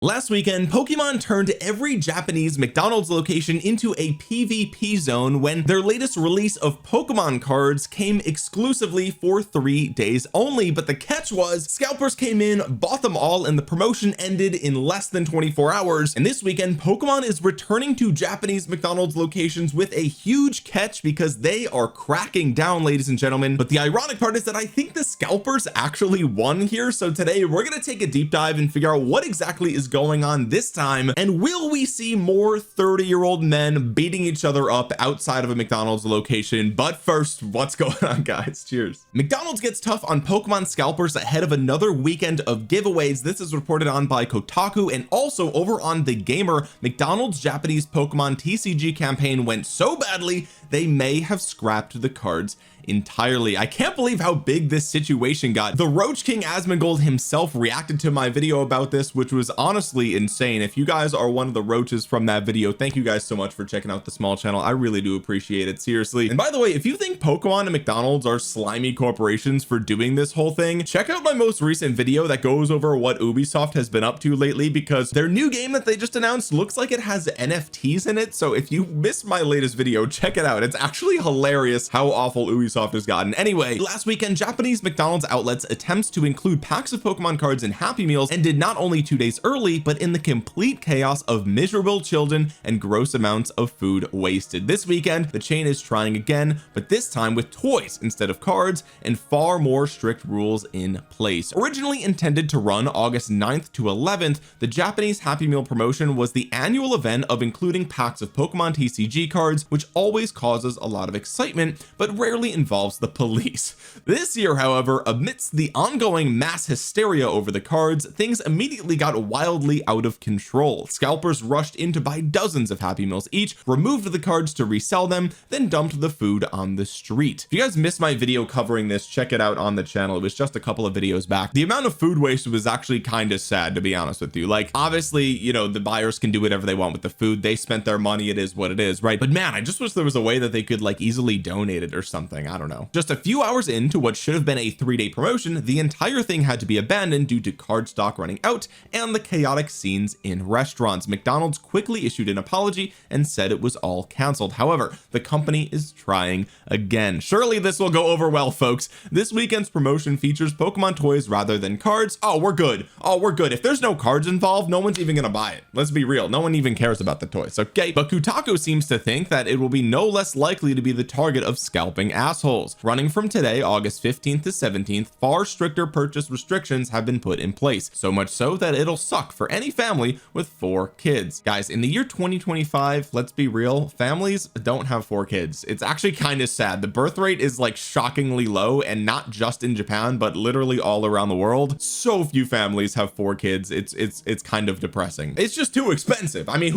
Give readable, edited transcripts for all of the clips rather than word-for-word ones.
Last weekend, Pokemon turned every Japanese McDonald's location into a PvP zone when their latest release of Pokemon cards came exclusively for 3 days only. But the catch was scalpers came in, bought them all, and the promotion ended in less than 24 hours. And this weekend, Pokemon is returning to Japanese McDonald's locations with a huge catch because they are cracking down, ladies and gentlemen. But the ironic part is that I think the scalpers actually won here. So today we're going to take a deep dive and figure out what exactly is going on this time, and will we see more 30-year-old men beating each other up outside of a McDonald's location? But first, what's going on, guys? Cheers. McDonald's gets tough on Pokemon scalpers ahead of another weekend of giveaways. This is reported on by Kotaku, and also over on The Gamer, McDonald's Japanese Pokemon TCG campaign went so badly they may have scrapped the cards entirely. I can't believe how big this situation got. The Roach King Asmongold himself reacted to my video about this, which was honestly insane. If you guys are one of the roaches from that video, thank you guys so much for checking out the small channel. I really do appreciate it, seriously. And by the way, if you think Pokemon and McDonald's are slimy corporations for doing this whole thing, check out my most recent video that goes over what Ubisoft has been up to lately, because their new game that they just announced looks like it has NFTs in it. So if you missed my latest video, check it out. It's actually hilarious how awful Ubisoft has gotten. Anyway, last weekend, Japanese McDonald's outlets attempts to include packs of Pokemon cards in Happy Meals ended not only 2 days early, but in the complete chaos of miserable children and gross amounts of food wasted. This weekend, the chain is trying again, but this time with toys instead of cards and far more strict rules in place. Originally intended to run August 9th to 11th, the Japanese Happy Meal promotion was the annual event of including packs of Pokemon TCG cards, which always causes a lot of excitement, but rarely involves the police. This year, however, amidst the ongoing mass hysteria over the cards, things immediately got wildly out of control. Scalpers rushed in to buy dozens of Happy Meals each, removed the cards to resell them, then dumped the food on the street. If you guys missed my video covering this, check it out on the channel. It was just a couple of videos back. The amount of food waste was actually kind of sad, to be honest with you. Like, obviously, you know, the buyers can do whatever they want with the food. They spent their money. It is what it is, right? But man, I just wish there was a way that they could like easily donate it or something. I don't know. Just a few hours into what should have been a 3-day promotion, the entire thing had to be abandoned due to card stock running out and the chaotic scenes in restaurants. McDonald's quickly issued an apology and said it was all canceled. However, the company is trying again. Surely this will go over well, folks. This weekend's promotion features Pokemon toys rather than cards. Oh, we're good. Oh, we're good. If there's no cards involved, no one's even gonna buy it. Let's be real. No one even cares about the toys. Okay, but Kotaku seems to think that it will be no less likely to be the target of scalping assholes. Running from today, August 15th to 17th, far stricter purchase restrictions have been put in place, so much so that it'll suck for any family with 4 kids. Guys, in the year 2025, let's be real, families don't have 4 kids. It's actually kind of sad. The birth rate is like shockingly low, and not just in Japan, but literally all around the world. So few families have 4 kids. It's kind of depressing. It's just too expensive. I mean,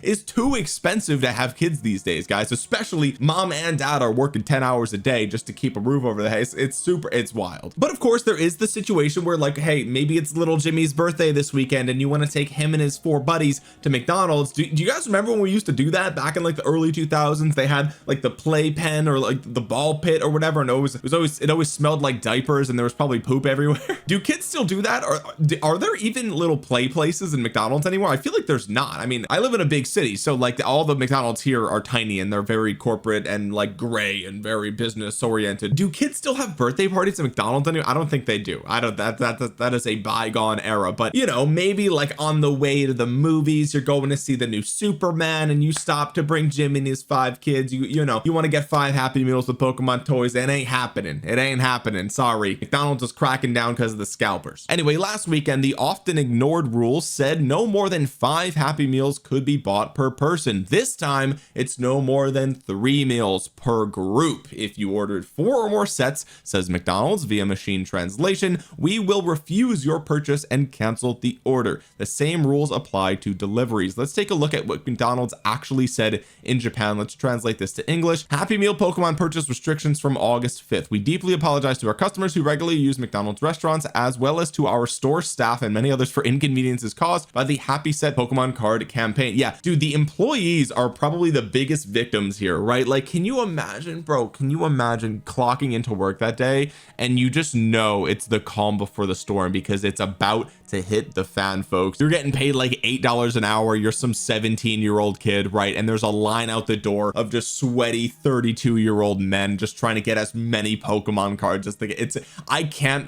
it's too expensive to have kids these days, guys. Especially mom and dad are working 10 hours a day just to keep a roof over the house. It's wild. But of course, there is the situation where, like, hey, maybe it's little Jimmy's birthday this weekend and you want to take him and his 4 buddies to McDonald's. Do you guys remember when we used to do that back in like the early 2000s? They had like the playpen or like the ball pit or whatever, and it always smelled like diapers and there was probably poop everywhere. Do kids still do that? Or are there even little play places in McDonald's anymore? I feel like there's not. I mean, I live in a big city, so like all the McDonald's here are tiny and they're very corporate and like gray and very business oriented. Do kids still have birthday parties at McDonald's anymore? I don't think they do. I don't. That is a bygone era. But you know, maybe like on the way to the movies, you're going to see the new Superman and you stop to bring Jim and his 5 kids. You know, you want to get 5 Happy Meals with Pokemon toys. It ain't happening. It ain't happening. Sorry. McDonald's is cracking down because of the scalpers. Anyway, last weekend, the often ignored rule said no more than 5 Happy Meals could be bought per person. This time, it's no more than 3 meals per group. If you ordered 4 or more sets, says McDonald's via machine translation, we will refuse your purchase and cancel the order. The same rules apply to deliveries. Let's take a look at what McDonald's actually said in Japan. Let's translate this to English. Happy Meal Pokemon purchase restrictions from August 5th. We deeply apologize to our customers who regularly use McDonald's restaurants, as well as to our store staff and many others, for inconveniences caused by the Happy Set Pokemon card campaign. Yeah, dude, the employees are probably the biggest victims here, right? Like, can you imagine, bro? Can you imagine clocking into work that day and you just know it's the calm before the storm because it's about to hit the fan, folks. You're getting paid like $8 an hour. You're some 17-year-old kid, right? And there's a line out the door of just sweaty 32-year-old men just trying to get as many Pokemon cards as they get. I can't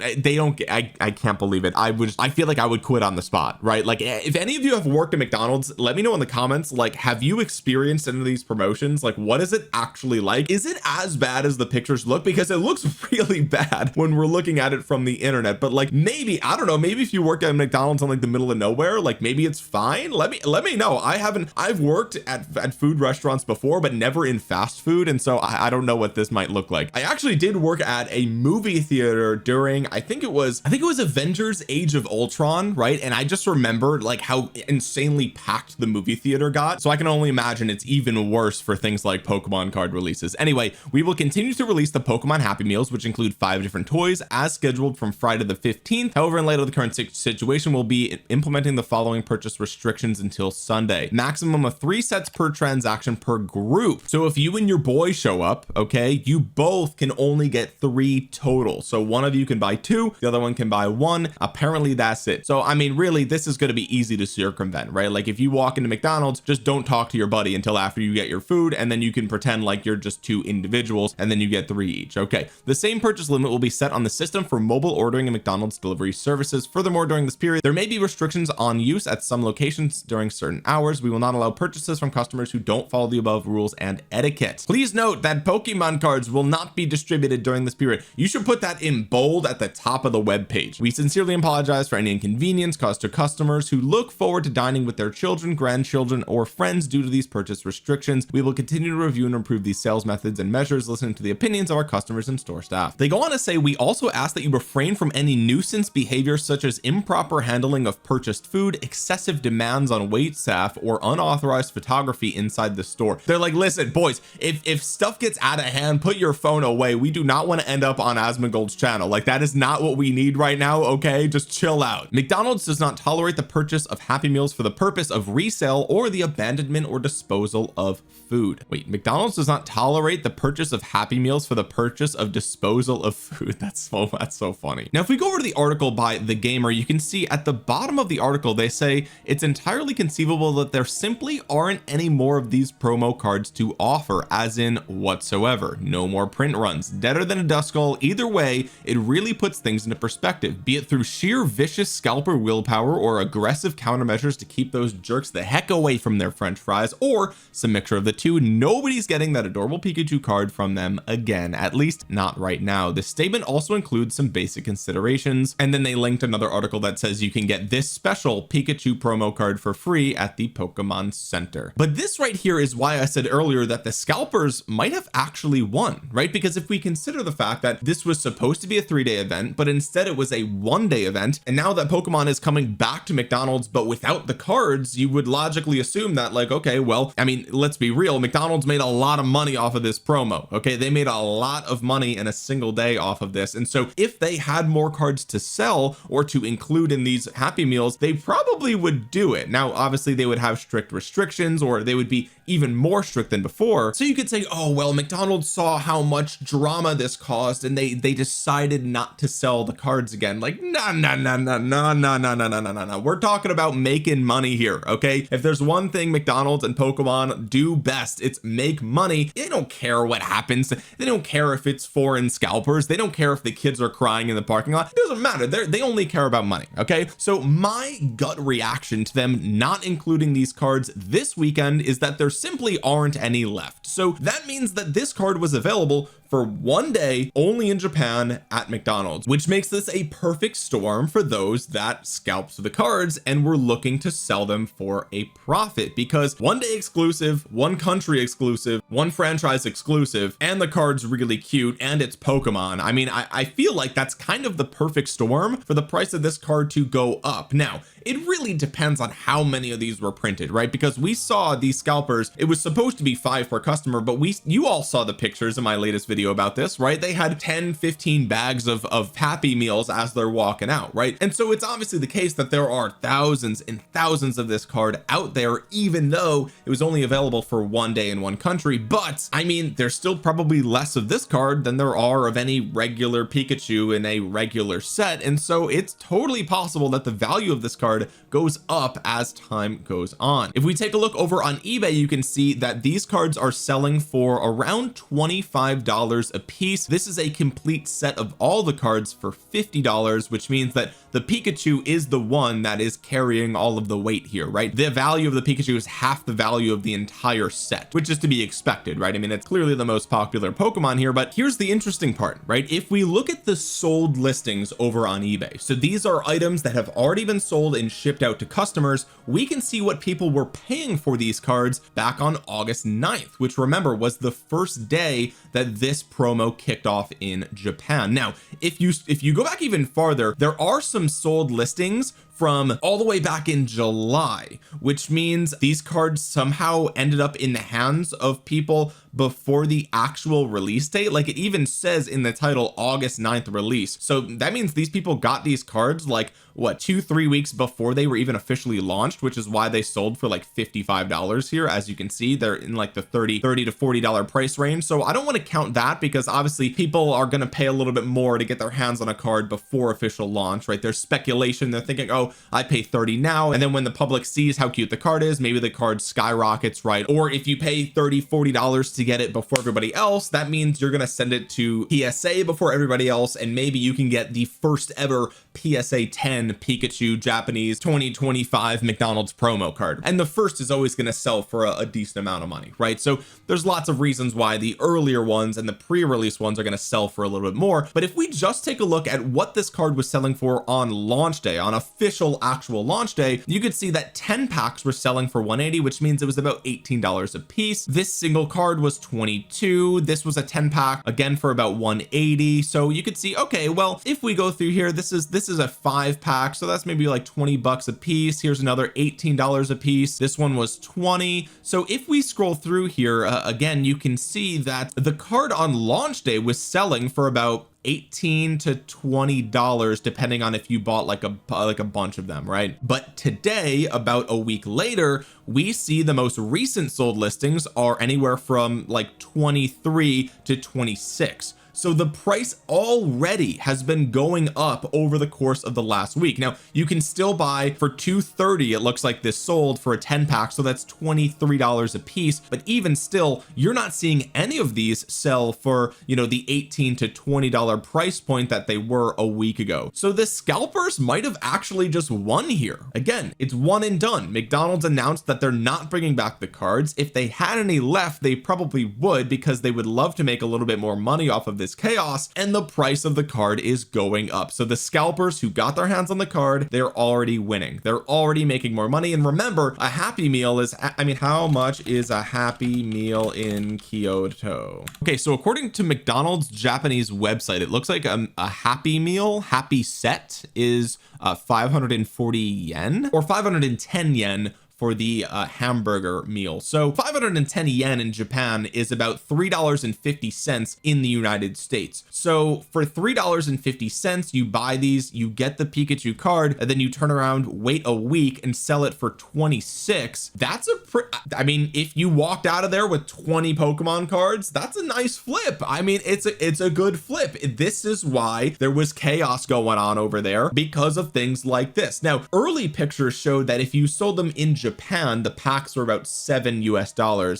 believe it. I feel like I would quit on the spot, right? Like, if any of you have worked at McDonald's, let me know in the comments, like, have you experienced any of these promotions? Like, what is it actually like? Is it as bad as the pictures look? Because it looks really bad when we're looking at it from the internet. But like, maybe, I don't know, maybe if you work at McDonald's in like the middle of nowhere, like maybe it's fine. Let me know. I've worked at food restaurants before, but never in fast food, and so I don't know what this might look like. I actually did work at a movie theater during, I think it was Avengers Age of Ultron, right? And I just remembered like how insanely packed the movie theater got, so I can only imagine it's even worse for things like Pokemon card releases. Anyway, we will continue to release the Pokemon Happy Meals, which include 5 different toys, as scheduled from Friday the 15th. However, in light of the current situation, we'll be implementing the following purchase restrictions until Sunday. Maximum of 3 sets per transaction per group. So if you and your boy show up, okay, you both can only get 3 total. So one of you can buy 2, the other one can buy 1. Apparently that's it. So I mean, really, this is going to be easy to circumvent, right? Like, if you walk into McDonald's, just don't talk to your buddy until after you get your food, and then you can pretend like you're just 2 individuals, and then you get 3 each. Okay, the same purchase limit will be set on the system for mobile ordering and McDonald's delivery services. Furthermore, during this period, there may be restrictions on use at some locations during certain hours. We will not allow purchases from customers who don't follow the above rules and etiquette. Please note that Pokemon cards will not be distributed during this period. You should put that in bold at the top of the web page. We sincerely apologize for any inconvenience caused to customers who look forward to dining with their children, grandchildren, or friends due to these purchase restrictions. We will continue to review and improve these sales methods and measures, listening to the opinions of our customers and store staff. They go on to say, we also ask that you refrain from any nuisance behavior such as improper handling of purchased food, excessive demands on wait staff, or unauthorized photography inside the store. They're like, listen boys, if stuff gets out of hand, put your phone away. We do not want to end up on Asmongold's channel. Like, that is not what we need right now. Okay, just chill out. McDonald's does not tolerate the purchase of Happy Meals for the purpose of resale or the abandonment or disposal of food. Wait, McDonald's does not tolerate the purchase of Happy Meals for the purchase of disposal of food. That's so funny. Now, if we go over to the article by The Gamer, you can see at the bottom of the article, they say it's entirely conceivable that there simply aren't any more of these promo cards to offer, as in whatsoever. No more print runs. Deader than a Duskull. Either way, it really puts things into perspective, be it through sheer vicious scalper willpower or aggressive countermeasures to keep those jerks the heck away from their french fries, or some mixture of the two. Nobody's getting that adorable Pikachu card from them again, at least not right now. The statement also includes some basic considerations, and then they linked another article that says you can get this special Pikachu promo card for free at the Pokemon Center. But this right here is why I said earlier that the scalpers might have actually won, right? Because if we consider the fact that this was supposed to be a 3-day event, but instead it was a 1-day event, and now that Pokemon is coming back to McDonald's but without the cards, you would logically assume that, like, okay, well, I mean, let's be real, McDonald's made a lot of money off of this promo. Okay, they made a lot of money in a single day off of this, and so if they had more cards to sell or to include in these Happy Meals, they probably would do it. Now obviously they would have strict restrictions, or they would be even more strict than before. So you could say, oh well, McDonald's saw how much drama this caused and they decided not to sell the cards again. Like, no. We're talking about making money here. Okay, if there's one thing McDonald's and Pokemon do best, it's make money. They don't care what happens. They don't care if it's foreign scalpers. They don't care if the kids are crying in the parking lot. It doesn't matter. They only care about money. Okay, so my gut reaction to them not including these cards this weekend is that there simply aren't any left. So that means that this card was available for 1 day only in Japan at McDonald's, which makes this a perfect storm for those that scalped the cards and were looking to sell them for a profit, because 1 day exclusive, 1 country exclusive, 1 franchise exclusive, and the card's really cute and it's Pokemon. I mean, I feel like that's kind of the perfect storm for the price of this card to go up. Now, it really depends on how many of these were printed, right? Because we saw these scalpers, it was supposed to be 5 per customer, but you all saw the pictures in my latest video about this, right? They had 10-15 bags of Happy Meals as they're walking out, right? And so it's obviously the case that there are thousands and thousands of this card out there, even though it was only available for 1 day in 1 country. But I mean, there's still probably less of this card than there are of any regular Pikachu in a regular set, and so it's totally possible that the value of this card goes up as time goes on. If we take a look over on eBay, you can see that these cards are selling for around $25 a piece. This is a complete set of all the cards for $50, which means that the Pikachu is the one that is carrying all of the weight here, right? The value of the Pikachu is half the value of the entire set, which is to be expected, right? I mean, it's clearly the most popular Pokemon here, but here's the interesting part, right? If we look at the sold listings over on eBay, so these are items that have already been sold and shipped out to customers, we can see what people were paying for these cards back on August 9th, which, remember, was the first day that this promo kicked off in Japan. Now, if you go back even farther, there are some sold listings from all the way back in July, which means these cards somehow ended up in the hands of people before the actual release date. Like, it even says in the title August 9th release, so that means these people got these cards like what, 2-3 weeks before they were even officially launched, which is why they sold for like $55 here. As you can see, they're in like the $30 to $40 price range. So I don't want to count that, because obviously people are going to pay a little bit more to get their hands on a card before official launch, right? There's speculation. They're thinking, oh, I pay 30 now, and then when the public sees how cute the card is, maybe the card skyrockets, right? Or if you pay $30-$40 to get it before everybody else, that means you're going to send it to PSA before everybody else, and maybe you can get the first ever PSA 10 Pikachu Japanese 2025 McDonald's promo card, and the first is always going to sell for a decent amount of money, right? So there's lots of reasons why the earlier ones and the pre-release ones are going to sell for a little bit more. But if we just take a look at what this card was selling for on launch day, on official actual launch day, you could see that 10 packs were selling for $180, which means it was about $18 a piece. This single card was $22. This was a 10 pack, again, for about $180. So you could see, okay, well, if we go through here, this is a 5 pack, so that's maybe like $20 a piece. Here's another $18 a piece. This one was $20. So if we scroll through here, again, you can see that the card on launch day was selling for about $18 to $20, depending on if you bought like a bunch of them, right? But today, about a week later, we see the most recent sold listings are anywhere from like 23 to 26. So the price already has been going up over the course of the last week. Now you can still buy for $230. It looks like this sold for a 10 pack, so that's $23 a piece. But even still, you're not seeing any of these sell for, you know, the $18 to $20 price point that they were a week ago. So the scalpers might have actually just won here. Again, it's one and done. McDonald's announced that they're not bringing back the cards. If they had any left, they probably would, because they would love to make a little bit more money off of this chaos, and the price of the card is going up. So the scalpers who got their hands on the card, they're already winning. They're already making more money. And remember, a Happy Meal is, I mean, how much is a Happy Meal in Kyoto? Okay, so according to McDonald's Japanese website, it looks like a Happy Meal, Happy Set, is 540 yen or 510 yen for the hamburger meal. So 510 yen in Japan is about $3.50 in the United States. So for $3.50, you buy these, you get the Pikachu card, and then you turn around, wait a week, and sell it for 26. That's I mean, if you walked out of there with 20 Pokemon cards, that's a nice flip. I mean, it's a good flip. This is why there was chaos going on over there, because of things like this. Now, early pictures showed that if you sold them in Japan, the packs were about $7 US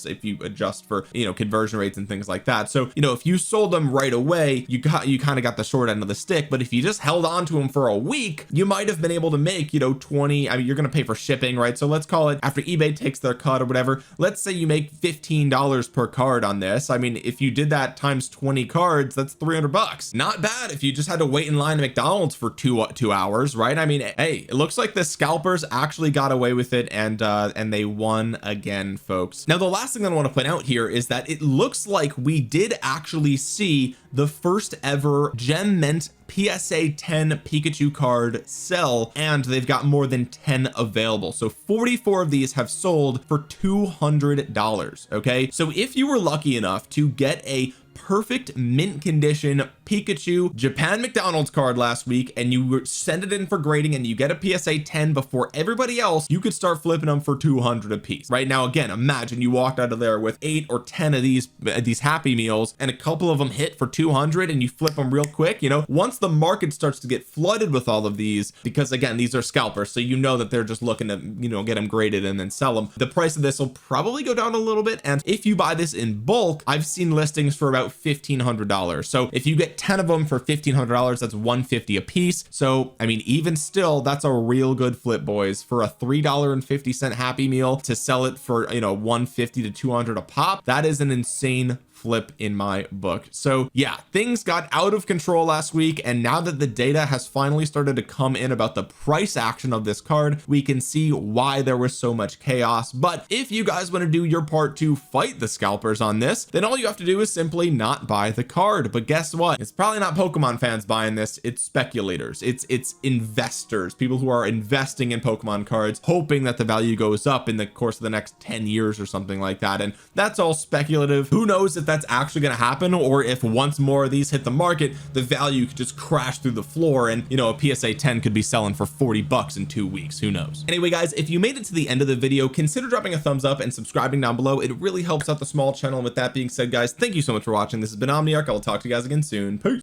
if you adjust for, you know, conversion rates and things like that. So, you know, if you sold them right away, you kind of got the short end of the stick. But if you just held on to them for a week, you might have been able to make, you know, 20. I mean, you're going to pay for shipping, right? So let's call it, after eBay takes their cut or whatever, let's say you make $15 per card on this. I mean, if you did that times 20 cards, that's $300. Not bad if you just had to wait in line at McDonald's for two hours, right? I mean, hey, it looks like the scalpers actually got away with it, and they won again, folks. Now, the last thing that I want to point out here is that it looks like we did actually see the first ever gem mint PSA 10 Pikachu card sell, and they've got more than 10 available. So 44 of these have sold for $200. Okay, so if you were lucky enough to get a perfect mint condition Pikachu Japan McDonald's card last week and you send it in for grading and you get a PSA 10 before everybody else, you could start flipping them for 200 a piece. Right now, again, imagine you walked out of there with 8 or 10 of these Happy Meals and a couple of them hit for 200 and you flip them real quick. You know, once the market starts to get flooded with all of these, because again, these are scalpers, so you know that they're just looking to, you know, get them graded and then sell them, the price of this will probably go down a little bit. And if you buy this in bulk, I've seen listings for about $1,500. So if you get 10 of them for $1,500, that's $150 a piece. So I mean, even still, that's a real good flip, boys. For a $3.50 Happy Meal to sell it for, you know, $150 to $200 a pop, that is an insane flip in my book. So yeah, things got out of control last week, and now that the data has finally started to come in about the price action of this card, we can see why there was so much chaos. But if you guys want to do your part to fight the scalpers on this, then all you have to do is simply not buy the card. But guess what? It's probably not Pokemon fans buying this, it's speculators, it's investors, people who are investing in Pokemon cards hoping that the value goes up in the course of the next 10 years or something like that. And that's all speculative. Who knows if that's actually going to happen, or if once more of these hit the market, the value could just crash through the floor and, you know, a PSA 10 could be selling for 40 bucks in 2 weeks. Who knows? Anyway, guys, if you made it to the end of the video, consider dropping a thumbs up and subscribing down below. It really helps out the small channel. And with that being said, guys, thank you so much for watching. This has been Omniarch. I will talk to you guys again soon. Peace.